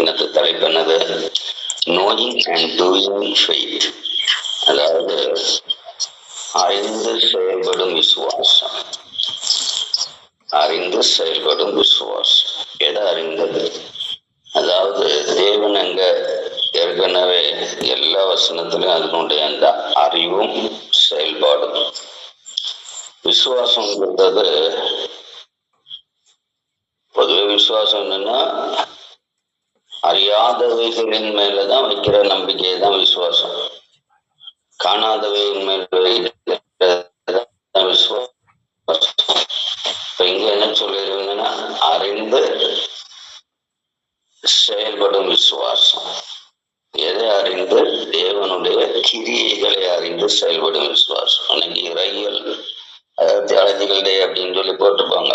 எனக்கு தலைப்பு என்னது? நோயிங் அண்ட் டூயிங் ஃபெய்த், அதாவது அறிந்து செயல்படும் விசுவாசம். அறிந்து செயல்படும் விசுவாசம். எதை அறிந்தது? அதாவது தேவன் அங்க ஏற்கனவே எல்லா வசனத்திலும் அதனுடைய அந்த அறிவும் செயல்பாடும். விசுவாசம்ன்றது பொதுவே விசுவாசம் என்னன்னா அறியாதவைகளின் மேலதான் வைக்கிற நம்பிக்கை தான் விசுவாசம். காணாதவையின் மேல் வைக்கிற விசுவாசம். இங்க என்ன சொல்லிருந்தீங்கன்னா அறிந்து செயல்படும் விசுவாசம். எதை அறிந்து? தேவனுடைய கிரியைகளை அறிந்து செயல்படும் விசுவாசம். அன்னைக்கு இறையல் தியாலஜிக்கல் டே அப்படின்னு சொல்லி போட்டுப்பாங்க.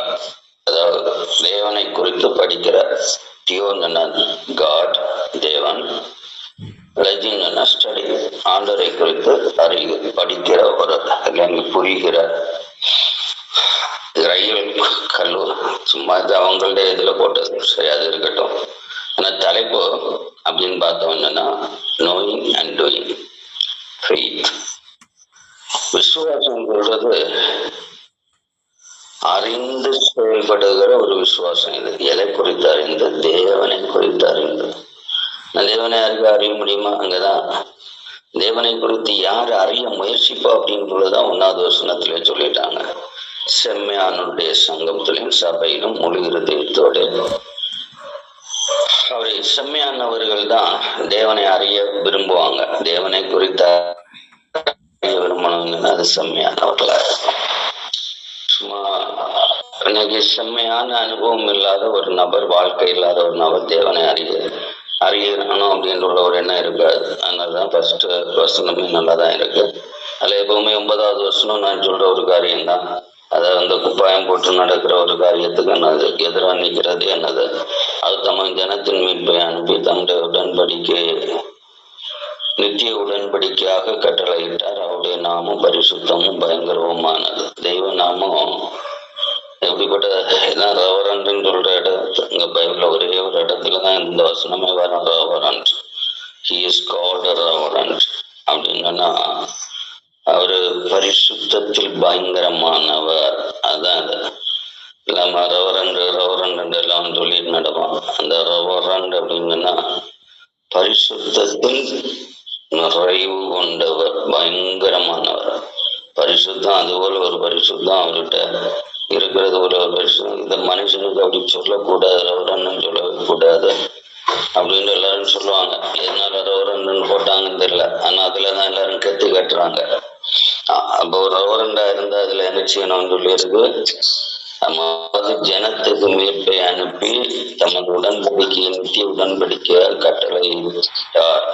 அதாவது தேவனை குறித்து படிக்கிற தியோன்னா காட், தேவன், லெஜின்னா ஸ்டடி, ஆண்டரை குறித்து அறிவு படிக்கிற ஒரு புரிகிற ரயில் கல்லூரி. சும்மா இது அவங்களுடைய இதுல போட்டது, சரி அது இருக்கட்டும். ஆனா தலைப்பு அப்படின்னு பார்த்தோம் என்னன்னா நோயிங் அண்ட் டூயிங் ஃபெய்த். விசுவாசம் சொல்றது அறிந்து செயல்படுகிற ஒரு விசுவாசம். இது எதை குறித்து அறிந்து? தேவனை குறித்து அறிந்து. தேவனை அறிய முடியுமா? அங்கதான் தேவனை குறித்து யார் அறிய முயற்சிப்பா அப்படின்றதுதான் 1வது வசனத்திலே சொல்லிட்டாங்க. செம்மையானுடைய சங்கத்திலும் சபையிலும் முழு இருதயத்தோடு. அவரை செம்மையானவர்கள் தான் தேவனை அறிய விரும்புவாங்க. தேவனை குறித்த அறிய விரும்பணும்னு அது செம்மையானவர்களா இருக்கும். சும்மா இன்னைக்கு செம்மையான அனுபவம் இல்லாத ஒரு நபர், வாழ்க்கை இல்லாத ஒரு நபர் தேவனை அறியணும் அப்படின்ற ஒரு எண்ணம் இருக்காது. அதனாலதான் ஃபர்ஸ்ட் வசனமே நல்லாதான் இருக்கு. அதுல எப்பவுமே 9வது வசனம் நான் சொல்ற ஒரு காரியம்தான். அதை அந்த குப்பாயம் போட்டு நடக்கிற ஒரு காரியத்துக்கு என்னது எதிராக நிற்கிறது என்னது? அது தமது ஜனத்தின் மீட்பை அனுப்பி தம்முடைய உடன்படிக்கை நித்திய உடன்படிக்கையாக கட்டளையிட்டார். அவருடைய நாமும் பரிசுத்தமும் பயங்கரவுமானது. தெய்வ நாமம் எப்படிப்பட்ட ரவரண்ட் சொல்ற இடத்து இங்க பைபிள்ல ஒரே ஒரு இடத்துலதான் இந்த வசனமே வரும். ரவரண்ட், ஹி இஸ் கால்ட் ரவரண்ட் அப்படின்னா அவரு பரிசுத்தத்தில் பயங்கரமானவர். அதான் அது இல்லாம ரவரண்ட் எல்லாம் சொல்லிட்டு நடப்பான். அந்த ரவரண்ட் அப்படின்னா பரிசுத்தத்தில் நிறைவு கொண்டவர், பயங்கரமானவர். பரிசுத்தம் அதுபோல ஒரு பரிசுத்தம் அவர்கிட்ட இருக்கிறது போல ஒரு பரிசுத்தம். இந்த மனுஷனுக்கு அப்படி சொல்லக்கூடாது, ரவரன்னு சொல்லக்கூடாது அப்படின்னு எல்லாரும் சொல்லுவாங்க. எதனால ரவரன்னு போட்டாங்கன்னு தெரியல. ஆனா அதுலதான் எல்லாரும் கெத்து கட்டுறாங்க. அப்போ ரவரண்டா இருந்தா அதுல என்ன செய்யணும்னு சொல்லி இருக்கு. ஜனத்துக்கு மீட்பை அனுப்பி தமது உடன்படிக்கையை நித்திய உடன்படிக்கையால் கட்டளையிட்டார்.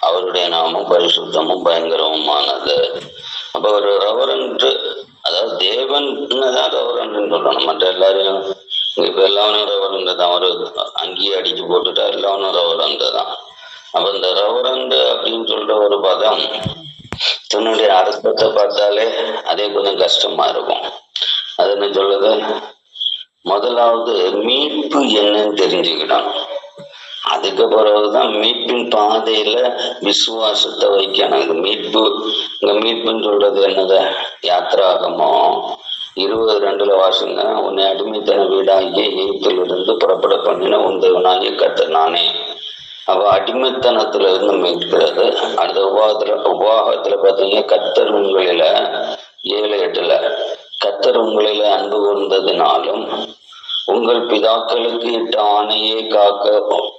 அவருடைய நாமும் பரிசுத்தமும் பயங்கரவுமானது. அப்ப ஒரு ரவரண்ட், அதாவது தேவன் தான் ரவரண்ட் சொல்லணும். மற்ற எல்லாரையும் இப்ப எல்லாரும் ரவரண்ட் தான். ஒரு அங்கேயே அடிச்சு போட்டுட்டா எல்லாரும் ரவரண்ட் தான். அப்ப இந்த ரவரண்ட் அப்படின்னு சொல்ற ஒரு பதம் தன்னுடைய அர்த்தத்தை பார்த்தாலே அதே கொஞ்சம் கஷ்டமா இருக்கும். அது என்ன சொல்லுது? முதலாவது மீட்பு என்னன்னு தெரிஞ்சுக்கிடணும். அதுக்கு பிறகுதான் மீட்பின் பாதையில விசுவாசத்தை வைக்கணும். இது மீட்பு. இங்க மீட்புன்னு சொல்றது என்னது? யாத்திராகமோ 20:2 வாசிங்க. உன்னை அடிமைத்தன வீடாகிய எகிப்திலிருந்து புறப்பட பண்ணின உன் தேவனாகிய கர்த்தர் நானே. அவ அடிமைத்தனத்துல இருந்து மீட்கிறது. அடுத்த உபாகத்துல பாத்தீங்கன்னா கர்த்தர் உங்களில 7:8 கர்த்தர் உங்களில அன்பு கூர்ந்ததினாலும் உங்கள் பிதாக்களுக்கு இட்ட ஆணையை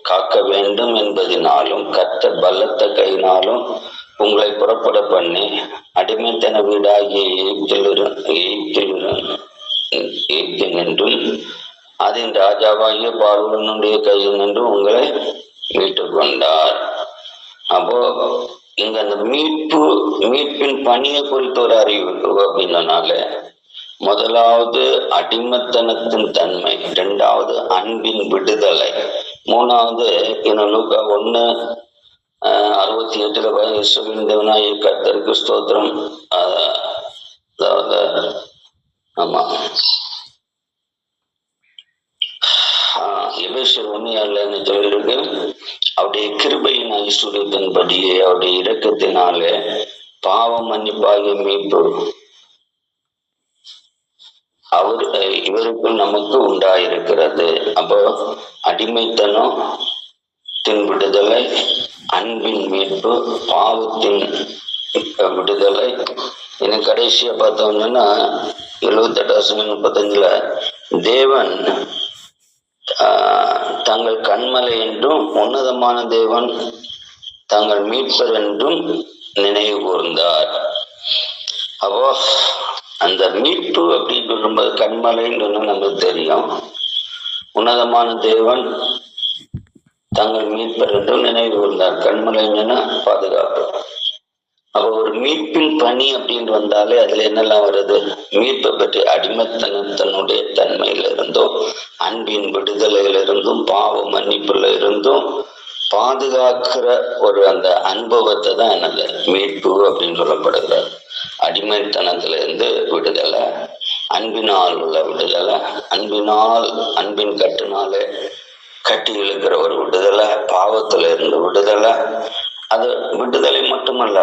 காக்க வேண்டும் என்பதினாலும் கர்த்தர் பலத்த கையினாலும் உங்களை புறப்பட பண்ணி அடிமைத்தன வீடாகிய எகிப்தில் நின்றும் அதன் ராஜாவாகிய பார்வோனுடைய கையில் நின்று உங்களை மீட்டு கொண்டார். அப்போ இங்க அந்த மீட்பின் பணியை குறித்த ஒரு அறிவு அப்படின்னால முதலாவது அடிமத்தனத்தின் தன்மை, 2வது அன்பின் விடுதலை, 3வது லூக்கா 1:68 இயேசுவின் தேவனாகிய கர்த்தருக்கு ஸ்தோத்திரம். அதாவது ஆமா எபேசியர் 1:7 11 சொல்லியிருக்கு, அவருடைய கிருபையின் ஐஸ்வர்யத்தின்படியே அவருடைய இரக்கத்தினாலே பாவ மன்னிப்பாகிய மீட்பு இவருக்கும் நமக்கு உண்டாயிருக்கிறது. அப்போ அடிமைத்தனம் விடுதலை, அன்பின் மீட்பு, பாவத்தின் விடுதலை. இன்னும் கடைசியா பார்த்தோம்னா 78:35 தேவன் தங்கள் கண்மலை என்றும் உன்னதமான தேவன் தங்கள் மீட்பர் என்றும் நினைவு கூர்ந்தார். அப்போ அந்த மீட்பு அப்படின்னு சொல்லும்போது கண்மலைன்னு நமக்கு தெரியும். உன்னதமான தேவன் தங்கள் மீட்பர் என்றும் நினைவு கூர்ந்தார். கண்மலைன்னா பாதுகாப்பு. அப்ப ஒரு மீட்பின் பணி அப்படின்னு வந்தாலே அதுல என்னெல்லாம் வருது? மீட்பை பற்றி அடிமைத்தனத்தினுடைய தன்மையில இருந்தும், அன்பின் விடுதலையில இருந்தும், பாவ மன்னிப்புல இருந்தும் பாதுகாக்கிற ஒரு அந்த அனுபவத்தை தான் என்னது மீட்பு அப்படின்னு சொல்லப்படுகிறார். அடிமைத்தனத்துல இருந்து விடுதலை, அன்பினால் உள்ள விடுதலை, அன்பின் கட்டுனாலே கட்டி இழுக்கிற ஒரு விடுதலை, பாவத்துல இருந்து விடுதலை. அது விடுதலை மட்டுமல்ல,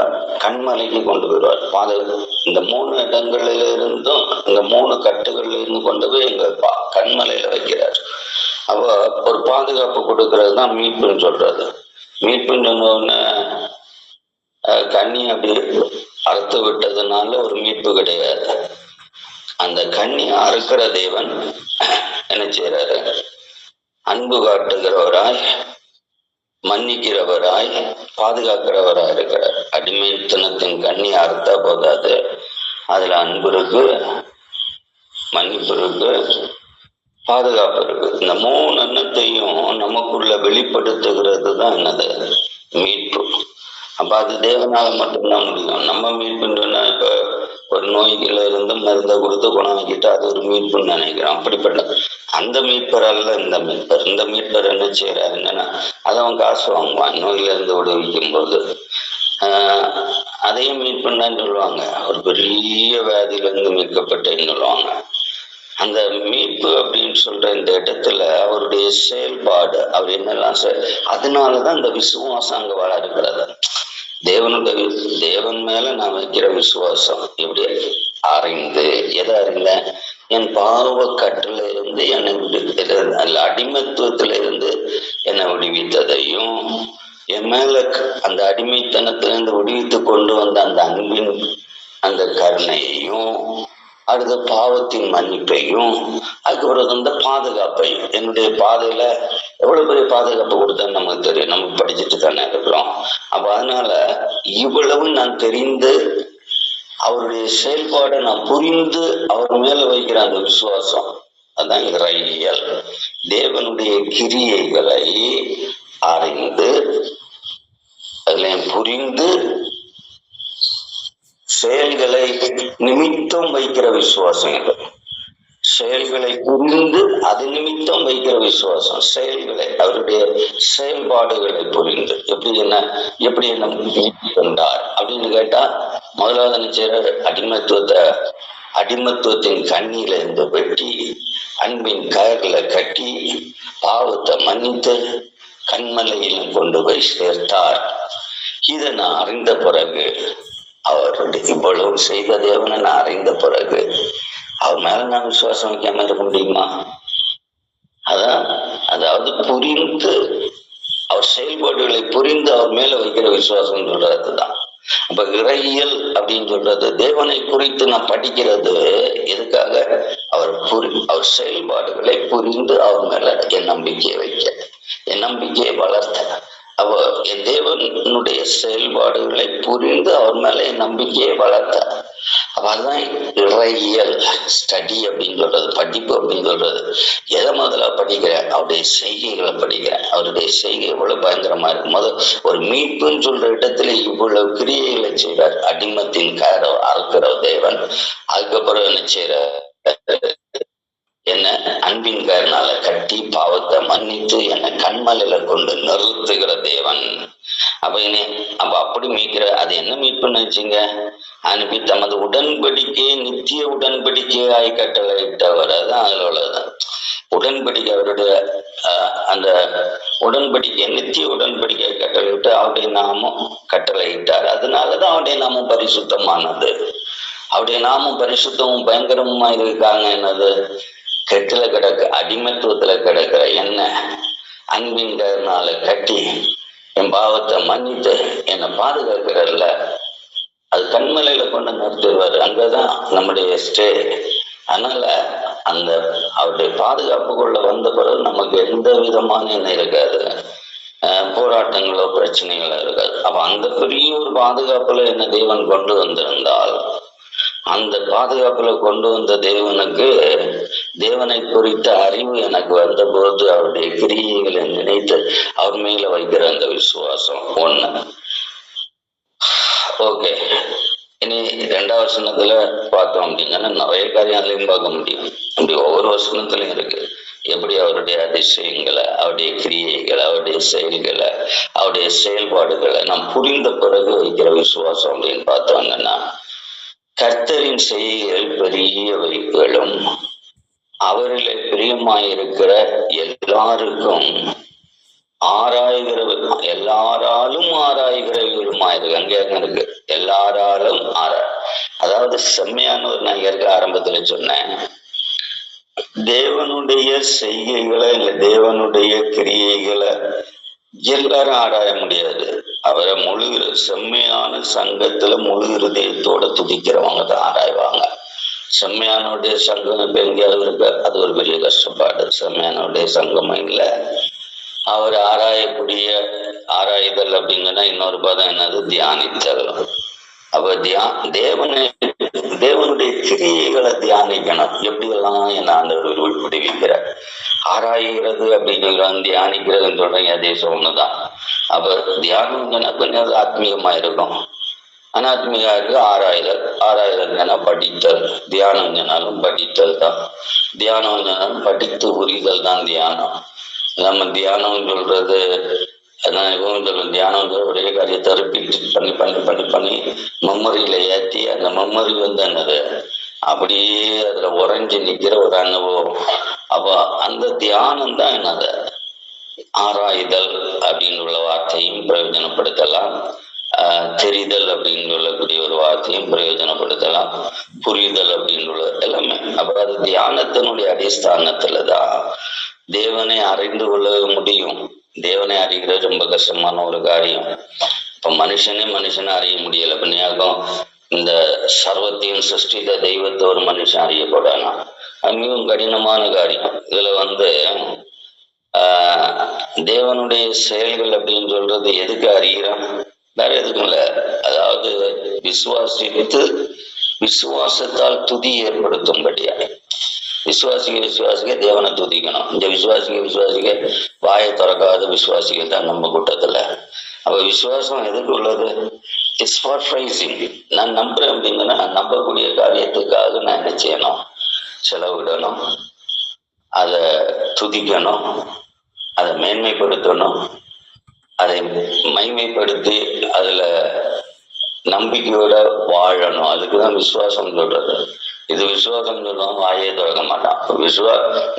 கண்மலைக்கு கொண்டு வருவார். இந்த 3 இடங்களில இருந்தும், இந்த 3 கட்டுகள்ல இருந்து கொண்டு போய் எங்க கண்மலையில வைக்கிறார். அப்ப ஒரு பாதுகாப்பு கொடுக்கறது தான் மீட்புன்னு சொல்றது. மீட்புன்னு சொன்ன கண்ணி அப்படி அறுத்து விட்டதுனால ஒரு மீட்பு கிடையாது. அந்த கண்ணி அறுக்கிற தேவன் என்ன செய்யறாரு? அன்பு காட்டுகிறவராய், மன்னிக்கிறவராய், பாதுகாக்கிறவராய் இருக்கிறார். அடிமைத்தனத்தின் கண்ணி அறுத்தா போதாது, அதுல அன்பு இருக்கு, மன்னிப்பு இருக்கு, பாதுகாப்பு இருக்கு. இந்த 3 எண்ணத்தையும் நமக்குள்ள வெளிப்படுத்துகிறது தான் என்னது மீட்பு. அப்ப அது தேவனால மட்டும்தான் முடியும். நம்ம மீட்புன்னா இப்ப ஒரு நோய்கள இருந்து மருந்தை கொடுத்து குணமாக்கிட்டு அது ஒரு மீட்புன்னு நினைக்கிறோம். அப்படிப்பட்ட அந்த மீட்பர் அல்ல இந்த மீட்பர். இந்த மீட்பர் என்ன செய்யறாரு? என்னன்னா அதை அவன் காசு வாங்குவான் நோயில இருந்து விடுவிக்கும் போது. அதையும் மீட்புன்னு சொல்லுவாங்க. ஒரு பெரிய வியாதியில இருந்து மீட்கப்பட்டேன்னு சொல்லுவாங்க. அந்த மீட்பு அப்படின்னு சொல்ற இந்த இடத்துல அவருடைய செயல்பாடு, அவர் என்னெல்லாம் அதனாலதான் இந்த விசுவாசம் அங்க வளர்கிறது. தேவன் மேல நான் வைக்கிற விசுவாசம் எப்படி அறிந்து, எதை அறிந்த? என் பாவ கட்டுல இருந்து என்னை அடிமைத்துவத்தில இருந்து என்னை விடுவித்ததையும், என் மேல அந்த அடிமைத்தனத்திலிருந்து விடுவித்து கொண்டு வந்த அந்த அன்பின் அந்த கருணையையும், அடுத்த பாவத்தின் மன்னிப்பையும், அதுக்கப்புறம் அந்த பாதுகாப்பையும். என்னுடைய பாதையில எவ்வளவு பெரிய பாதுகாப்பு கொடுத்தான்னு நமக்கு தெரியும். நம்ம படிச்சுட்டு தானே இருக்கிறோம். அப்ப அதனால இவ்வளவு நான் தெரிந்து அவருடைய செயல்பாடை நான் புரிந்து அவர் மேல வைக்கிற அந்த விசுவாசம், அதான் இறையியல். தேவனுடைய கிரியைகளை அறிந்து அதுல புரிந்து செயல்களை நிமித்தம் வைக்கிற விசுவாசம். செயல்களை புரிந்து அது நிமித்தம் வைக்கிற விசுவாசம். செயல்களை, அவருடைய செயல்பாடுகளை புரிந்து எப்படி என்ன கொண்டார் அப்படின்னு கேட்டா, முதலாவது என்ன செய்யற? அடிமத்துவத்தின் கண்ணியில இருந்து வெட்டி, அன்பின் கயர்ல கட்டி, பாவத்தை மன்னித்து கண்மலையிலும் கொண்டு போய் சேர்த்தார். இதை நான் அறிந்த பிறகு, அவருடைய இவ்வளவு செய்த தேவனை நான் அறிந்த பிறகு அவர் மேல நான் விசுவாசம் வைக்காம இருக்க முடியுமா? அதாவது புரிந்து, அவர் செயல்பாடுகளை புரிந்து அவர் மேல வைக்கிற விசுவாசம் சொல்றதுதான். அப்ப இறையியல் அப்படின்னு சொல்றது தேவனை குறித்து நான் படிக்கிறது எதுக்காக? அவர் செயல்பாடுகளை புரிந்து அவர் மேல என் நம்பிக்கையை வைக்க, என் நம்பிக்கையை வளர்த்த. அவ என் தேவனுடைய செயல்பாடுகளை புரிந்து அவர் மேல என் நம்பிக்கையை வளர்த்த. அப்ப அதுதான் இறையியல் ஸ்டடி அப்படின்னு சொல்றது, படிப்பு அப்படின்னு சொல்றது. எதை முதல்ல படிக்கிறேன்? அவருடைய செய்கைகளை படிக்கிறேன். அவருடைய செய்கை எவ்வளவு பயங்கரமா இருக்கு. ஒரு மீட்புன்னு சொல்ற இடத்துல இவ்வளவு கிரியைகளை செய்யறார். அடிமத்தின் கரை அறுக்கிற தேவன். அதுக்கப்புறம் என்ன செய்யற? என்ன அன்பின் காரனால கட்டி, பாவத்தை மன்னித்து என்னை கண்மலையில கொண்டு நிறுத்துகிற தேவன். அப்ப அப்படி மீட்கிற, அது என்ன மீட்புன்னு வச்சுங்க? அனுப்பி தமது உடன்படிக்கையை நித்திய உடன்படிக்கையாய் கட்டளையிட்டவர். அதுதான் அதுல உள்ளதுதான். உடன்படிக்கை அவருடைய அந்த உடன்படிக்கை நித்திய உடன்படிக்கை கட்டளையிட்டு அவருடைய நாமம் கட்டளையிட்டார். அதனாலதான் அவருடைய நாமம் பரிசுத்தமானது. அவருடைய நாமம் பரிசுத்தமும் பயங்கரமுமா இருக்காங்க. என்னது? கெட்டில கிடக்க அடிமத்துவத்துல கிடக்கிற என்ன அன்பின்றதுனால கட்டி என் பாவத்தை மன்னித்து என்னை பாதுகாக்கிறல்ல, அது கண்மலையில கொண்டு நிறுத்திடுவார். அங்கதான் நம்முடைய ஸ்டே. அதனால அந்த அவருடைய பாதுகாப்புக்குள்ள வந்த பிறகு நமக்கு எந்த விதமான என்ன இருக்காது, போராட்டங்களோ பிரச்சனைகளோ இருக்காது. அப்ப அந்த பெரிய ஒரு பாதுகாப்புல என்ன தேவன் கொண்டு வந்திருந்தால், அந்த பாதுகாப்புல கொண்டு வந்த தேவனுக்கு தேவனை குறித்த அறிவு எனக்கு வந்த போது அவருடைய கிரியைகளை நினைத்து அவர் மேல வைக்கிற அந்த விசுவாசம் ஒண்ணு. ஓகே, இனி 2வது வசனத்துல பார்த்தோம் அப்படின்னா நிறைய காரியம் அதுலயும் பார்க்க முடியும். அப்படி ஒவ்வொரு வசனத்திலையும் இருக்கு. எப்படி அவருடைய அதிசயங்களை, அவருடைய கிரியைகளை, அவருடைய செயல்களை, அவருடைய செயல்பாடுகளை நாம் புரிந்த பிறகு வைக்கிற விசுவாசம் அப்படின்னு பார்த்தோம்னா, கர்த்தரின் செய்கைகள் பெரிய வைப்புகளும் அவரிலே பிரியமாயிருக்கிற எல்லாருக்கும் எல்லாராலும் ஆராய்கிறவருமா இருக்கு. அங்கே இருக்கு எல்லாராலும் அதாவது செம்மையான ஒரு நகருக்கு ஆரம்பத்துல சொன்னேன், தேவனுடைய செய்கைகளை இல்ல தேவனுடைய கிரியைகளை எல்லாரும் ஆராய முடியாது. அவரை முழு செம்மையான சங்கத்துல முழு இருதயத்தோட துதிக்கிறவங்க தான் ஆராய்வாங்க. செம்மையானுடைய சங்கம் இப்ப எங்கேயாவது இருக்கு, அது ஒரு பெரிய கஷ்டப்பாடு. செம்மையானுடைய சங்கமும் இல்லை. அவர் ஆராயுதல் அப்படிங்கன்னா இன்னொரு பதம் என்னது? தியானித்தல். அப்ப தேவனுடைய கிரியைகளை தியானிக்கணும். எப்படியெல்லாம் என்ன ஆண்டவர் விடுவிக்கிறார். ஆராய்கிறது அப்படின்னு தியானிக்கிறதுன்னு சொல்றீங்க, அதே ஒண்ணுதான். அப்ப தியானம் கொஞ்சம் அது ஆத்மீகமா இருக்கும். அனாத்மீகா இருக்கு ஆராய்தல் படித்தல். தியானம் சொன்னாலும் படித்தல் தான். தியானம் சொன்னாலும் படித்து புரிதல் தான் தியானம். நம்ம தியானம் சொல்றது தியானம் ஒரே காரியத்தை ரிப்பீட் பண்ணி பண்ணி பண்ணி பண்ணி மெமரியில ஏற்றி அந்த மெமரி என்னது அப்படியே அதுல உறைஞ்சி நிக்கிற ஒரு அனுபவம். அப்ப அந்த தியானம் தான் என்னது? ஆராய்தல் அப்படின்னு உள்ள வார்த்தையும் பிரயோஜனப்படுத்தலாம். தெரிதல் அப்படின்னு சொல்லக்கூடிய ஒரு வார்த்தையும் பிரயோஜனப்படுத்தலாம். புரிதல் அப்படின்னு உள்ள எல்லாமே. அப்ப அது தியானத்தினுடைய அடிஸ்தானத்துலதான் தேவனை அறிந்து கொள்ள முடியும். தேவனை அறிகிறது ரொம்ப கஷ்டமான ஒரு காரியம். இப்ப மனுஷனை அறிய முடியல. பண்ணியாகும் இந்த சர்வத்தையும் சிருஷ்டித்த தெய்வத்தை ஒரு மனுஷன் அறியப்படானா, அது மிகவும் கடினமான காரியம். இதுல தேவனுடைய செயல்கள் அப்படின்னு சொல்றது எதுக்கு அறிகிறான்? வேற எதுக்கும் இல்ல. அதாவது விசுவாசத்தால் துதி ஏற்படுத்தும்படியா. விசுவாசிக்க தேவனை துதிக்கணும். இந்த விசுவாசிக்க வாயை திறக்காத விசுவாசிகள் தான் நம்ம கூட்டத்துல. அப்ப விசுவாசம் எதுக்கு உள்ளது? It's for pricing. நான் நம்புறேன் அப்படிங்கன்னா நம்பக்கூடிய காரியத்துக்காக நான் என்ன செய்யணும்? செலவிடணும், அதை துதிக்கணும், அதை மேன்மைப்படுத்தணும், அதை மைமைப்படுத்தி அதுல நம்பிக்கையோட வாழணும். அதுக்குதான் விசுவாசம் சொல்றது. இது விசுவாசம் சொல்லுவாங்க, வாயே திறக்க மாட்டான்.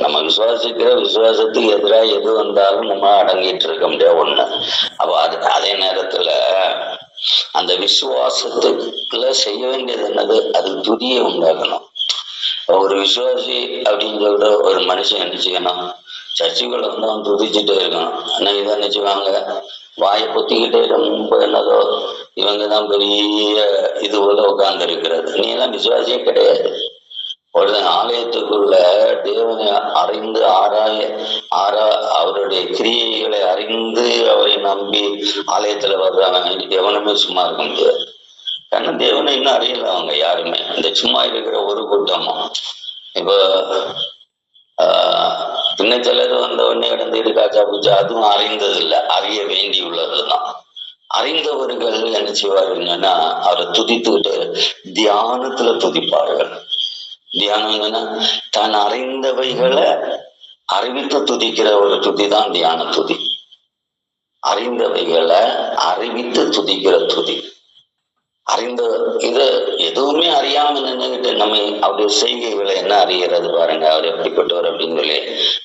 நம்ம விசுவாசிக்கிற விசுவாசத்துக்கு எதிராக எது வந்தாலும் நம்ம அடங்கிட்டு இருக்க முடியாது ஒண்ணு. அப்ப அதே நேரத்துல அந்த விசுவாசத்துக்குள்ள செய்ய வேண்டியது என்னது? அது துதியை உண்டாக்கணும். ஒரு விசுவாசி அப்படின்னு சொல்ற ஒரு மனுஷன் என்ன செய்யணும்? சர்ச்சுக்குள்ள அவன் துதிச்சுட்டே இருக்கணும். ஆனா இதை நினைச்சுவாங்க, வாயை பொத்திக்கிட்டே ரொம்ப என்னதோ இவங்கதான் பெரிய இது போல உட்கார்ந்து இருக்கிறது. நீ எல்லாம் விசுவாசியே கிடையாது. ஒரு ஆலயத்துக்குள்ள தேவனை அறிந்து அவருடைய கிரியைகளை அறிந்து அவரை நம்பி ஆலயத்துல வர்றவன் எவனுமே சும்மா இருக்க முடியாது. ஏன்னா தேவனை இன்னும் அறியல அவங்க யாருமே. இந்த சும்மா இருக்கிற ஒரு கூட்டமும் இப்போ பின்ன சிலர் உடனே கிடந்துட்டு காச்சா பூச்சா, அதுவும் அறிந்தது இல்லை, அறிய வேண்டி உள்ளதுதான். அறிந்தவர்கள் என்ன செய்வாருங்கன்னா அவரை துதித்துக்கிட்டு தியானத்துல துதிப்பார்கள். தியானம்னா தான் அறிந்தவைகளை அறிவித்து துதிக்கிற ஒரு துதி தான் தியான துதி. அறிந்தவைகளை அறிவித்து துதிக்கிற துதி. அறிந்த இது எதுவுமே அறியாம நின்றுகிட்டு நம்ம அவருடைய செய்கைகளை என்ன அறிகிறது பாருங்க, அவர் எப்படிப்பட்டவர் அப்படின்னு சொல்லி.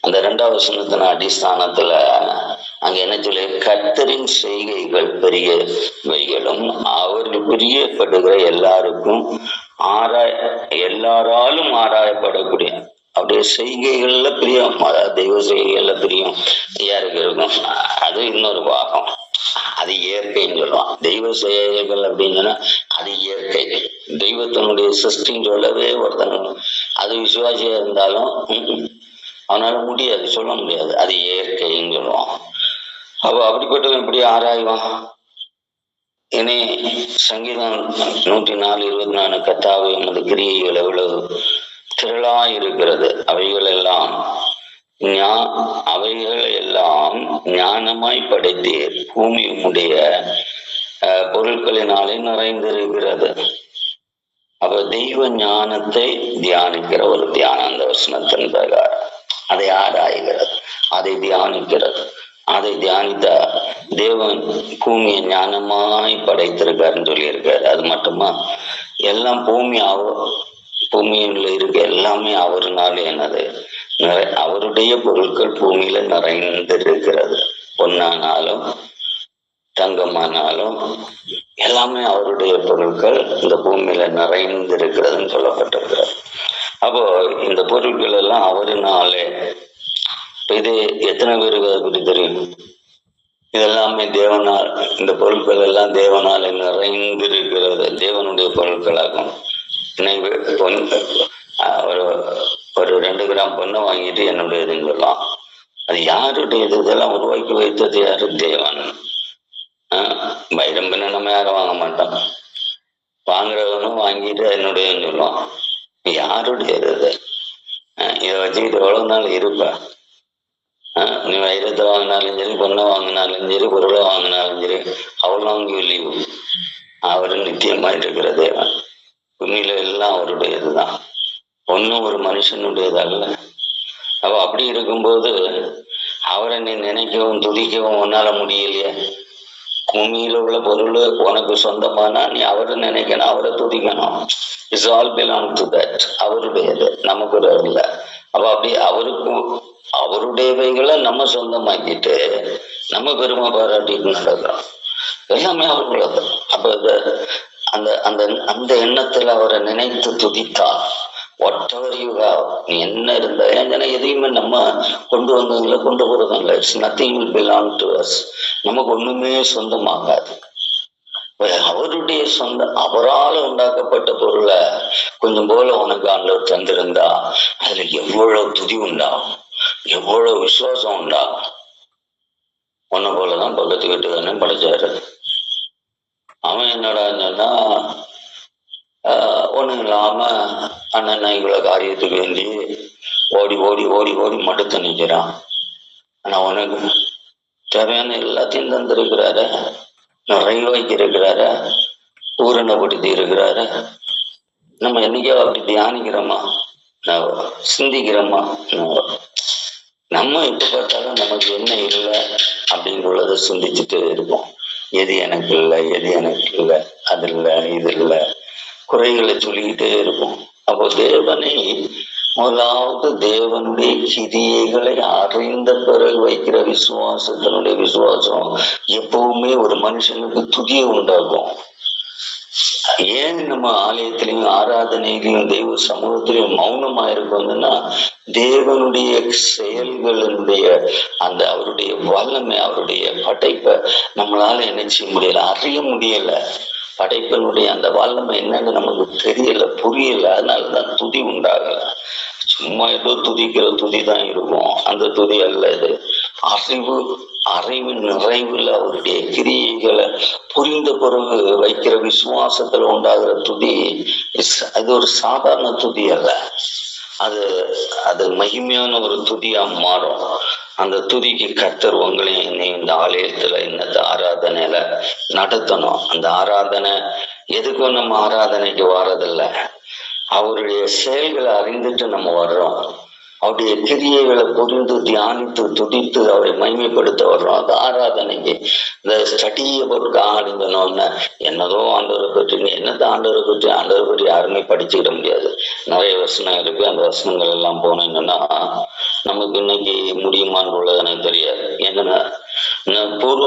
அந்த 2வது வசனத்தின் அடிஸ்தானத்துல அங்க என்ன சொல்லி, கர்த்தரின் செய்கைகள் பெரியவைகளும் அவர்கள் பிரியப்படுகிற எல்லாருக்கும் எல்லாராலும் ஆராயப்படக்கூடிய அப்படியே செய்கைகள்ல பிரியம், தெய்வ செய்கைகள்ல பிரியம் யாருக்கு இருக்கும்? அது இன்னொரு பாகம், அது இயற்கைன்னு சொல்லுவான். தெய்வ செயல்கள் அப்படின்னு சொன்னா அது இயற்கை. தெய்வத்தினுடைய சிருஷ்டின்னு சொல்லவே ஒருத்தன் அது விசுவாசியா இருந்தாலும் அவனால முடியாது, சொல்ல முடியாது, அது இயற்கைன்னு சொல்லுவான். அப்ப அப்படிப்பட்டவன் எப்படி ஆராய்வான்? இனி சங்கீதம் 104:24 கர்த்தாவே உமது கிரியைகள் எவ்வளவு திரளா இருக்கிறது, அவைகள் எல்லாம் ஞானமாய் படைத்தீர், பூமி உம்முடைய பொருட்களினாலே நிறைந்திருக்கிறது. அப்ப தெய்வ ஞானத்தை தியானிக்கிற ஒரு தியானம் அந்த வசனத்தின் பிரகாரம் அதை ஆராய்கிறது, அதை தியானிக்கிறது. அதை தியானித்த தேவன் பூமியை ஞானமாய் படைத்திருக்காருன்னு சொல்லியிருக்காரு. அது மட்டுமா, எல்லாம் பூமியில இருக்க எல்லாமே அவருனால என்னது, அவருடைய பொருட்கள் பூமியில நிறைந்திருக்கிறது. பொன்னானாலும் தங்கமானாலும் எல்லாமே அவருடைய பொருட்கள் இந்த பூமியில நிறைந்திருக்கிறதுன்னு சொல்லப்பட்டிருக்கிறது. அப்போ இந்த பொருட்கள் எல்லாம் அவருனாலே. இது எத்தனை பேருக்கு அதை பற்றி தெரியும்? இதெல்லாமே தேவனால், இந்த பொருட்கள் எல்லாம் தேவனால நிறைந்திருக்கிறது, தேவனுடைய பொருட்களாகும். ஒரு 2 கிராம் பொண்ணை வாங்கிட்டு என்னுடையதுன்னு சொல்லலாம். அது யாருடையது? இதெல்லாம் உருவாக்கி வைத்தது யாரு? தேவன். வைரம் பின்ன நம்ம யாரும் வாங்க மாட்டோம், வாங்குறவனும் வாங்கிட்டு என்னுடையன்னு சொல்லுவான். யாருடையது இது? இதை வச்சுக்கிட்டு எவ்வளவு நாள் இருப்ப? நீ வைரத்தை வாங்கினாலும் சரி, பொண்ணை வாங்கினாலும் சரி, பொருளை வாங்கினாலும் சரி, அவ்வளோ லீவு. அவரு நித்தியமா இருக்கிற தேவன். பூமியில எல்லாம் அவருடையதுதான், ஒன்னும் ஒரு மனுஷனுடையது அல்ல. அப்ப அப்படி இருக்கும்போது அவரை நீ நினைக்கவும் துதிக்கவும் உன்னால முடியலையே. பூமியில உள்ள பொருள் உனக்கு சொந்தமானா நீ அவரை நினைக்கணும், அவரை துதிக்கணும். It's all belong to that, அவருடையது, நமக்கு ஒரு இல்லை. அப்ப அப்படி அவருடையவைகளை நம்ம சொந்தமாக்கிட்டு நம்ம பெருமை பாராட்டிட்டு நடக்கிறோம். எல்லாமே அவர்களது. அப்ப அந்த அந்த அந்த எண்ணத்துல அவரை நினைத்து துதித்தார். வாட்டெவர் யூ ஹேவ், நீ என்ன இருந்தா ஏன்னா எதையுமே நம்ம கொண்டு வந்ததுல கொண்டு போறதில்ல. It's nothing will belong to us. நமக்கு ஒண்ணுமே சொந்தமாகாது. அவருடைய சொந்த, அவரால் உண்டாக்கப்பட்ட பொருளை கொஞ்சம் போல உனக்கு ஆண்டவர் தந்திருந்தா அதுல எவ்வளவு துதி உண்டாகும், எவ்வளவு விசுவாசம் உண்டாகும். ஒன்ன போலதான் பக்கத்து வீட்டுக்காரனே படைச்சாரு. அவன் என்னடா சொன்னா ஒண்ணும் இல்லாம அண்ணன் இவ்வளவு காரியத்துக்கு வேண்டி ஓடி ஓடி ஓடி ஓடி மடுத்து நிற்கிறான். ஆனா உனக்கு தேவையான எல்லாத்தையும் தந்திருக்கிறாரு, நிறைவாக்கி இருக்கிறாரு, பூரணப்படுத்தி இருக்கிறாரு. நம்ம என்னைக்கோ அப்படி தியானிக்கிறோமா, சிந்திக்கிறோமா? நம்ம எப்ப பார்த்தாலும் நமக்கு என்ன இல்லை அப்படிங்கிறத சிந்திச்சுட்டு இருப்போம். எது எனக்கு இல்லை, எது எனக்கு இல்லை, அது இல்லை, இது இல்லை, குறைகளை சொல்லிக்கிட்டே இருப்போம். அப்போ தேவனை முதலாவது தேவனுடைய கிரியைகளை அறிந்த பிறகு வைக்கிற விசுவாசத்தினுடைய விசுவாசம் எப்பவுமே ஒரு மனுஷனுக்கு துதியை உண்டாகும். ஏன் நம்ம ஆலயத்திலையும் ஆராதனையிலையும் தெய்வ சமூகத்திலையும் மௌனமா இருக்கோம்னா, தேவனுடைய செயல்களுடைய அந்த அவருடைய வல்லமை, அவருடைய படைப்பை நம்மளால என்ன செய்ய முடியல, அறிய முடியல. படைப்பினுடைய அந்த வல்லமை என்னன்னு நமக்கு தெரியல, புரியல. அதனாலதான் துதி உண்டாகல. சும்மா ஏதோ துதிக்கிற துதி தான் இருக்கும், அந்த துதி அல்ல இது. அறிவின் நிறைவில் அவருடைய கிரியைகளை புரிந்த பிறகு வைக்கிற விசுவாசத்துல உண்டாகிற துதி, அது ஒரு சாதாரண துதி அல்ல. அது மகிமையான ஒரு துதியா மாறும். அந்த துதிக்கு கர்த்தர் உங்களையும் இந்த ஆலயத்துல இந்த ஆராதனையில நடத்தணும். அந்த ஆராதனை எதுக்கும் நம்ம ஆராதனைக்கு வர்றதில்லை, அவருடைய செயல்களை அறிந்துட்டு நம்ம வர்றோம். அவருடைய கிரியைகளை புரிந்து தியானித்து துடித்து அவரை மகிமைப்படுத்த வர்றோம். அது ஆராதனைக்கு இந்த ஸ்டடியை போட்டு ஆரம்பிக்கணும்னா என்னதோ ஆண்டவரை பற்றி என்னதான் ஆண்டவரை பற்றி யாருமே படிச்சுக்கிட முடியாது. நிறைய வசனம் இருக்கு. அந்த வசனங்கள் எல்லாம் போனீங்கன்னா நமக்கு இன்னைக்கு முடியுமான்னு உள்ளது எனக்கு தெரியாது. ஏன்னா நான் பூர்வ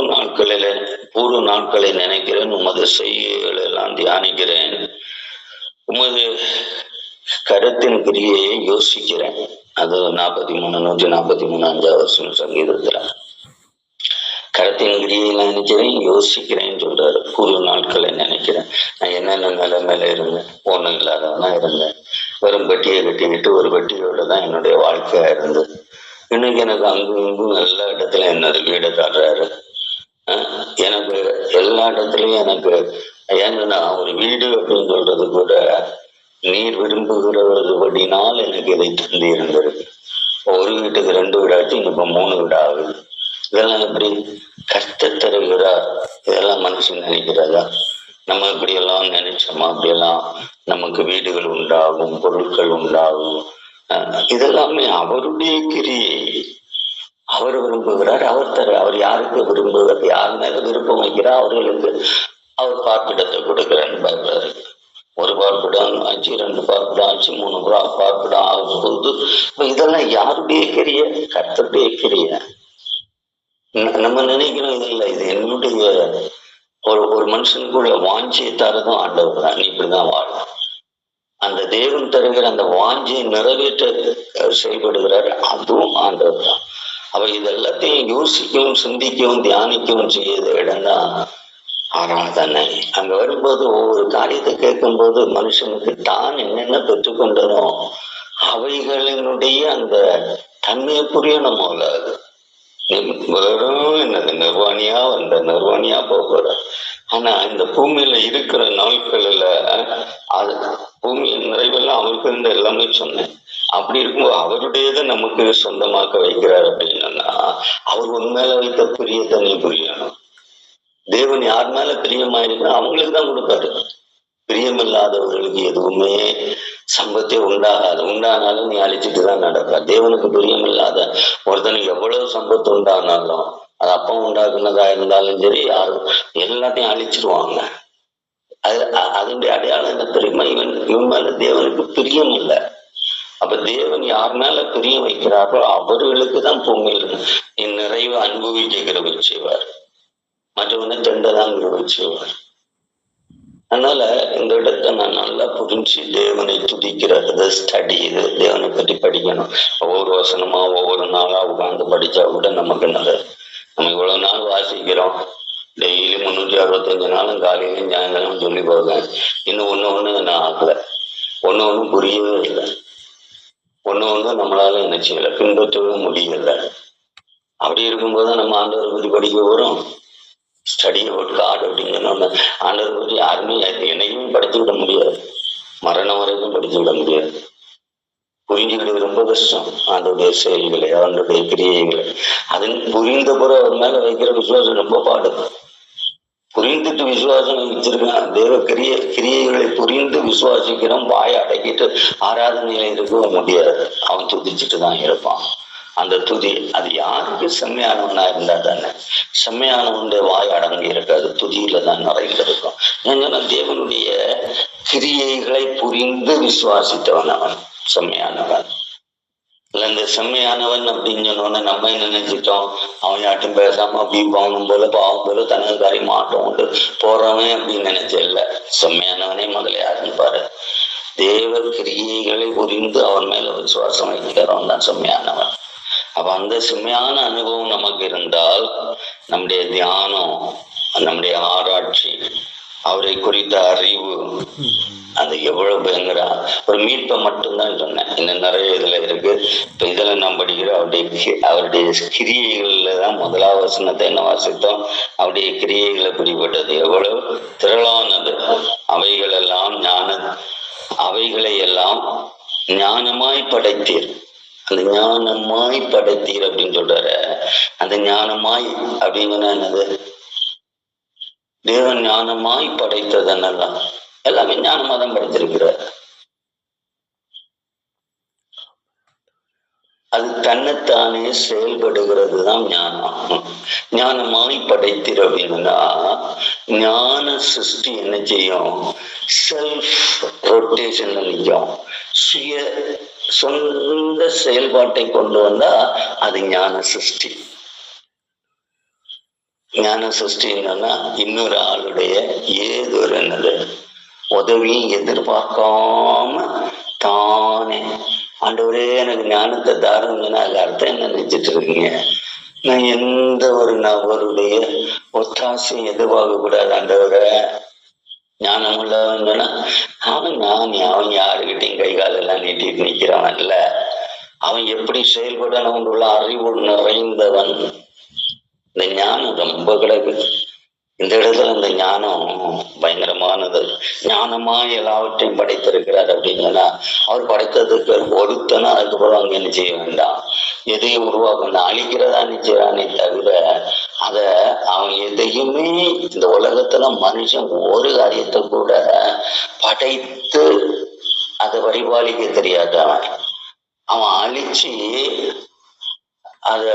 நாட்களை நினைக்கிறேன், உமது செய்கைகள் எல்லாம் தியானிக்கிறேன், உமது கருத்தின் கிரியையை யோசிக்கிறேன். அது 143 5 சங்கீதத்துல கருத்தின் கிரியையெல்லாம் நினைக்கிறேன், யோசிக்கிறேன்னு சொல்றாரு. பூர்வ நாட்களை நினைக்கிறேன், நான் என்னென்ன நிலைமையில இருந்தேன், ஒண்ணும் இல்லாதவனா இருந்தேன், வெறும் பெட்டியை கட்டிக்கிட்டு ஒரு பெட்டியோட தான் என்னுடைய வாழ்க்கையா இருந்தது. இன்னைக்கு எனக்கு அங்கும் இங்கும் எல்லா இடத்துலயும் என்னது வீடு தர்றாரு. எனக்கு எல்லா இடத்துலயும் எனக்கு ஏன்னா ஒரு வீடு அப்படின்னு சொல்றது கூட நீர் விரும்புகிறபடினால் எனக்கு இதை தந்து இருந்திருக்கு. ஒரு வீட்டுக்கு 2 வீடாச்சு, இப்ப 3 வீடு ஆகுது. இதெல்லாம் எப்படி கர்த்தர் தருகிறார்? இதெல்லாம் மனுஷன் நினைக்கிறதா? நம்ம இப்படி எல்லாம் நினைச்சோமா? அப்படியெல்லாம் நமக்கு வீடுகள் உண்டாகும், பொருட்கள் உண்டாகும். இதெல்லாமே அவருடைய கிரியை. அவர் விரும்புகிறார், அவர் தர. அவர் யாருக்கு விரும்புகிறார், யார் மேல விருப்பம் வைக்கிறார் அவர்களுக்கு அவர் பார்ப்பிடத்தை கொடுக்கிறான்னு பார்க்கிறாரு. 1 பார்ப்பிடம் ஆச்சு, 2 பார்ப்பிடம் ஆச்சு, 3 பார்ப்பிடம் ஆகும் போது இதெல்லாம் யாருடைய கிரிய? கர்த்தருடைய கிரிய. நம்ம நினைக்கிறோம் இது இல்லை, இது என்னுடைய ஒரு மனுஷனுக்குள்ள வாஞ்சியை தரதும் ஆண்டவர் தான். நீ இப்படிதான் வாழணும். அந்த தேவன் தருகிற அந்த வாஞ்சியை நிறைவேற்ற செயல்படுகிறார், அதுவும் ஆண்டவர் தான். அவ இதெல்லாத்தையும் யோசிக்கவும் சிந்திக்கவும் தியானிக்கவும் செய்யற இடம்தான் ஆராதனை. அங்க வரும்போது ஒவ்வொரு காரியத்தை கேட்கும் போது மனுஷனுக்கு தான் என்னென்ன பெற்றுக்கொண்டனோ அவைகளினுடைய அந்த தன்மையை புரியணும். போல வெறும் என்னது நிர்வாணியா போகிற. ஆனா இந்த பூமியில இருக்கிற நாட்கள்ல அது பூமியின் நிறைவெல்லாம் அவருக்கு இருந்த எல்லாமே சொன்னேன். அப்படி இருக்கும்போது அவருடையதை நமக்கு சொந்தமாக்க வைக்கிறார் அப்படின்னா அவர் உண்மையில வைத்த பிரியத்தை நீ புரியணும். தேவன் யார் மேல பிரியமாயிருக்கோ அவங்களுக்கு தான் கொடுப்பாரு. பிரியமில்லாதவர்களுக்கு எதுவுமே சம்பத்தே உண்டாகாது. உண்டானாலும் நீ அழிச்சிட்டு தான் நடப்ப. தேவனுக்கு பிரியமில்லாத ஒருத்தனுக்கு எவ்வளவு சம்பத்து உண்டானாலும் அது அப்பா உண்டாக்குனதா இருந்தாலும் சரி, யாரும் எல்லாத்தையும் அழிச்சிருவாங்க. அதனுடைய அடையாளம் என்ன தெரியுமா? இவன் மேல தேவனுக்கு பிரியம் இல்லை. அப்ப தேவன் யார் மேல பிரியம் வைக்கிறாரோ அவர்களுக்கு தான் பூமியில் நிறைவு அனுபவிக்க கிருபை செய்வார். மற்றவனை தண்டதான் கிருபை செய்வார். அதனால இந்த இடத்த நான் நல்லா புரிஞ்சு தேவனை துதிக்கிறது ஸ்டடி. இது தேவனை பற்றி படிக்கணும். ஒவ்வொரு வசனமா ஒவ்வொரு நாளா உட்கார்ந்து படிச்சா கூட நமக்கு நல்லது. நம்ம இவ்வளவு நாள் வாசிக்கிறோம், டெய்லி 365 நாளும் காலையிலும் சாயங்காலம் சொல்லி போவேன். இன்னும் ஒண்ணு நான் ஆகல, ஒண்ணு புரியவே இல்லை, ஒண்ணு நம்மளால என்ன செய்யல, பின்பற்றவே முடியல. அப்படி இருக்கும்போது நம்ம ஆண்டவரை பற்றி படிக்க வரும். ஸ்டடியை ஒரு காடு அப்படிங்கன்னு ஆண்டவரை பற்றி யாருமே என்னைக்குமே படிச்சு விட முடியாது, மரணம் வரைக்கும் படிச்சு விட முடியாது. புரிஞ்சுக்கிட்டு ரொம்ப கஷ்டம். ஆண்டோடைய செயல்களை, அவனுடைய கிரியைகளை. அது புரிந்த பிறகு அவர் மேல வைக்கிற விசுவாசம் ரொம்ப பாடு. புரிந்துட்டு விசுவாசம் வச்சிருக்கான். தேவ கிரியைகளை புரிந்து விசுவாசிக்கிறோம். வாயை அடக்கிட்டு ஆராதனையில இருக்கவும் முடியாது. அவன் துதிச்சுட்டு தான் இருப்பான். அந்த துதி அது யாருக்கு செம்மையானவனா இருந்தா தானே. செம்மையானவனுடைய வாய் அடங்கி இருக்காது, துதியில தான் நிறைந்து இருக்கும். ஏன்னா தேவனுடைய கிரியைகளை புரிந்து விசுவாசித்தவன் அவன் செம்மையானவன். இல்ல இந்த செம்மையானவன் அப்படின்னு சொன்னோன்னு நம்ம என்ன நினைச்சிட்டோம், அவன் யாட்டும் பேசாம அப்படி பாவம் போல பாவம் போல தனது காரியம் மாட்டம் உண்டு போறவன் அப்படின்னு நினைச்ச இல்ல. செம்மையானவனே முதல்ல யாருன்னு பாரு. தேவ கிரியைகளை புரிந்து அவன் மேல விசுவாசம் வைக்கிறவன் தான் செம்மையானவன். அப்ப அந்த செம்மையான அனுபவம் நமக்கு இருந்தால் நம்முடைய தியானம், நம்முடைய ஆராய்ச்சி, அவரை குறித்த அறிவு அது எவ்வளவு பயங்கர. ஒரு மீட்பை மட்டும்தான் சொன்னேன், இன்னும் நிறைய இதுல இருக்கு. இப்ப இதுல நாம் படிக்கிற அவருடைய கிரியைகள்ல தான் 1வது வசனத்தை என்ன வாசித்தோம். அவருடைய கிரியைகளை பிடிபட்டது எவ்வளவு திரளானது. அவைகளை எல்லாம் ஞானமாய் படைத்தீர். அந்த ஞானமாய் படைத்தீர் அப்படின்னு சொல்றாரு. அந்த ஞானமாய் அப்படிங்கன்னா என்னது? தேவன் ஞானமாய் படைத்ததெல்லாம் எல்லாமே ஞானமா தான் படைத்திருக்கிறார். அது தன்னைத்தானே செயல்படுகிறது தான் ஞானம். ஞானமாய் படைத்திரு அப்படின்னா ஞான சிருஷ்டி என்ன செய்யும்? செல்ஃப் ரொட்டேஷன்ல நிற்கும். சுய சொந்த செயல்பாட்டை கொண்டு வந்தா அது ஞான சிருஷ்டி. ஞான சிருஷ்டி என்னன்னா இன்னொரு ஆளுடைய ஏதொரு என்னது உதவியும் எதிர்பார்க்காம தானே ஆண்டவரே எனக்கு ஞானத்தை தாருங்கன்னா அது அர்த்தம் என்ன நினைச்சிட்டு இருக்கீங்க? நான் எந்த ஒரு நபருடைய ஒத்தாசையும் எதிர்பார்க்க கூடாது. ஆண்டவரை ஞானம் உள்ளவன்னா அவன் யாருக்கிட்டையும் கை காலெல்லாம் நீட்டிட்டு நிக்கிறவன் இல்ல. அவன் எப்படி செயல்படணும் உள்ள அறிவு நிறைந்தவன். இந்த ஞானம் ரொம்ப கிடக்குது. இந்த இடத்துல இந்த ஞானம் பயங்கரமானது. ஞானமா எல்லாவற்றையும் படைத்திருக்கிறார் அப்படின்னா அவர் படைத்ததுக்கு ஒருத்தனா அதுக்கப்புறம் அங்க என்ன செய்ய வேண்டாம், எதையும் உருவாக்கணும், அழிக்கிறதா நிச்சயறானே தவிர அத அவன் எதையுமே இந்த உலகத்துல மனுஷன் ஒரு காரியத்தை கூட படைத்து அதை பரிபாலிக்க தெரியாதவன். அவன் அழிச்சு அத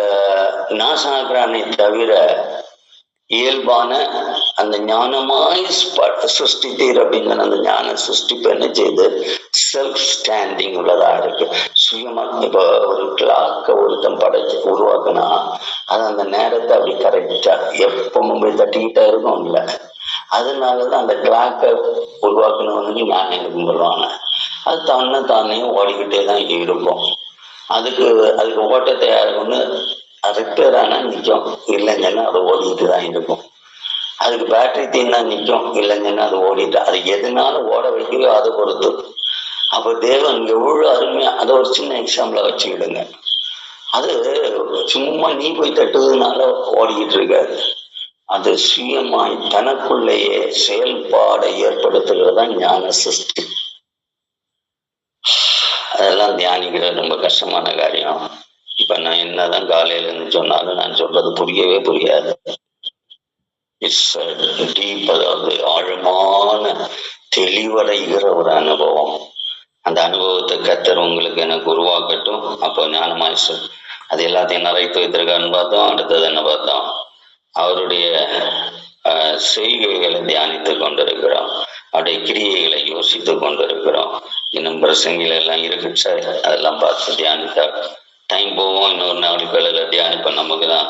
நாசாக்குறானே தவிர இயல்பான அந்த ஞானமாய் சிருஷ்டித்தீர் அப்படிங்கிற அந்த ஞான சிருஷ்டிப்பு என்ன செய்யுது? செல்ஃப் ஸ்டாண்டிங் உள்ளதா இருக்கு. சுயமா இப்போ ஒரு கிளாக்க ஒருத்தன் படைச்சு உருவாக்குனா அது அந்த நேரத்தை அப்படி கரெக்டா எப்பவும் போய் தட்டிக்கிட்டா இருக்கும் இல்லை. அதனாலதான் அந்த கிளாக்கை உருவாக்குனவனுக்கு ஞானம் கும்பிடுவாங்க. அது தானே ஓடிக்கிட்டே தான் இருக்கும். அதுக்கு ஓட்டத்தை யாருக்குன்னு ரிப்பேர் ஆனா நிற்கும், இல்லைங்கன்னா அது ஓடிட்டு தான் இருக்கும். அதுக்கு பேட்டரி தீனா நிற்கும், இல்லைங்கன்னா அது ஓடிட்டு, அது எதுனால ஓட வைக்கிறோ அதை பொறுத்து. அப்ப தேவன் எவ்வளவு அருமையா அதை ஒரு சின்ன எக்ஸாம்பிளா வச்சுக்கிடுங்க. அது சும்மா நீ போய் தட்டுவதுனால ஓடிக்கிட்டு இருக்காது. அது சுயமாய் தனக்குள்ளேயே செயல்பாடை ஏற்படுத்துகிறதா ஞான சிருஷ்டி. அதெல்லாம் தியானிக்கிறது ரொம்ப கஷ்டமான காரியம். இப்ப நான் என்னதான் காலையில இருந்து சொன்னாலும் நான் சொல்றது புரியவே புரியாது. இட்ஸ் டீப், அதாவது ஆழமான தெளிவடைகிற ஒரு அனுபவம். அந்த அனுபவத்தை கர்த்தர் உங்களுக்கு எனக்கு உருவாக்கட்டும். அப்போ ஞானமாயிசு அது எல்லாத்தையும் நிறைத்து வைத்திருக்கான்னு பார்த்தோம். அடுத்தது என்ன பார்த்தோம்? அவருடைய செய்கைகளை தியானித்து கொண்டிருக்கிறோம், அவருடைய கிரியைகளை யோசித்து கொண்டிருக்கிறோம். இன்னும் பிரசங்கில எல்லாம் இருக்கு சார், அதெல்லாம் பார்த்து தியானித்தா டைம் போவோம். இன்னொரு நாளுக்களில் தியானிப்ப நமக்கு தான்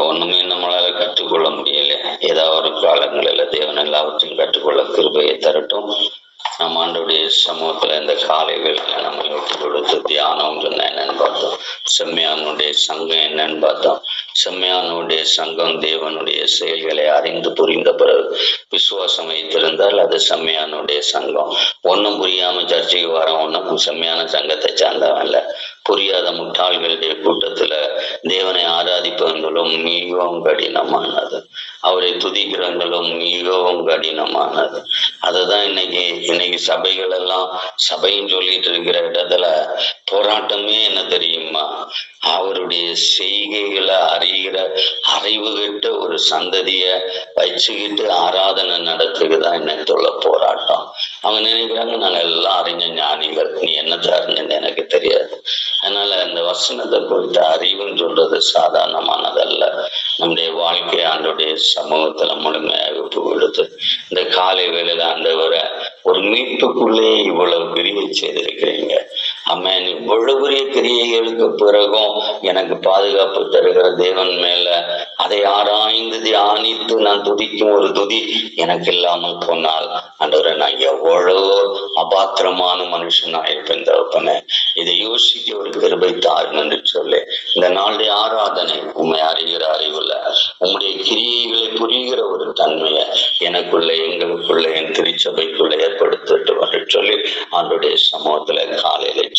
ஒண்ணுமே நம்மளால கற்றுக்கொள்ள முடியல. ஏதாவது ஒரு காலங்களில் தேவன் எல்லாவற்றையும் கற்றுக்கொள்ள கிருபையை தரட்டும். நம்ம ஆண்டவருடைய சமூகத்துல இந்த காலை வேளையில நம்ம விட்டு கொடுத்து தியானம் சொன்ன என்னன்னு பார்த்தோம். செம்மையானுடைய சங்கம் என்னன்னு பார்த்தோம். செம்மையானுடைய சங்கம் தேவனுடைய செயல்களை அறிந்து புரிந்த பிறகு விசுவாசம் வைத்திருந்தால் அது செம்மையானுடைய சங்கம். ஒன்னும் புரியாம சர்ச்சைக்கு வர ஒன்னும் செம்மையான சங்கத்தை சார்ந்தவன் இல்ல. புரியாத முட்டாள்களுடைய கூட்டத்துல தேவனை ஆராதிப்பவங்களும் மிகவும் கடினமானது, அவரை துதிக்கிறவங்களும் மிகவும் கடினமானது. அதுதான் இன்னைக்கு சபைகள் எல்லாம் சபைன்னு சொல்லிட்டு இருக்கிற இடத்துல போராட்டமே என்ன தெரியுமா? அவருடைய செய்கைகளை அறிகிற அறிவு கிட்ட ஒரு சந்ததிய வச்சுக்கிட்டு ஆராதனை நடத்துக்குதான் இன்னைக்குள்ள போராட்டம். அவங்க நினைக்கிறாங்க நாங்க எல்லாம் அறிஞ ஞானிகள், நீ என்னத்தை அறிஞன்னு எனக்கு தெரியாது. அதனால அந்த வசனத்தை குறித்த அறிவுன்னு சொல்றது சாதாரணமானதல்ல. நம்முடைய வாழ்க்கை ஆண்டுடைய சமூகத்துல முழுமையாக விடுத்து இந்த காலை வேளையில ஆண்டவரை ஒரு மீட்புக்குள்ளே இவ்வளவு கிரியை செய்திருக்கிறீங்க. அம்மன் இவ்வளவு பெரிய கிரியைகளுக்கு பிறகும் எனக்கு பாதுகாப்பு தருகிற தேவன் மேல அதை ஆராய்ந்து தியானித்து நான் துதிக்கும் ஒரு துதி எனக்கு இல்லாமல் போனால் ஆண்டவரை நான் எவ்வளவு அபாத்திரமான மனுஷனா இருப்பேன் தகப்பனே. இதை யோசிக்க ஒரு கிருபை தாரும் என்று சொல்லி இந்த நாளுடைய ஆராதனை உண்மை அறிகிற அறிவுள்ள உம்முடைய கிரியைகளை புரிகிற ஒரு தன்மையை எனக்குள்ள எங்களுக்குள்ள என் திருச்சபைக்குள்ள ஏற்படுத்திட்டு என்று சொல்லி ஆண்டுடைய சமூகத்துல காலையில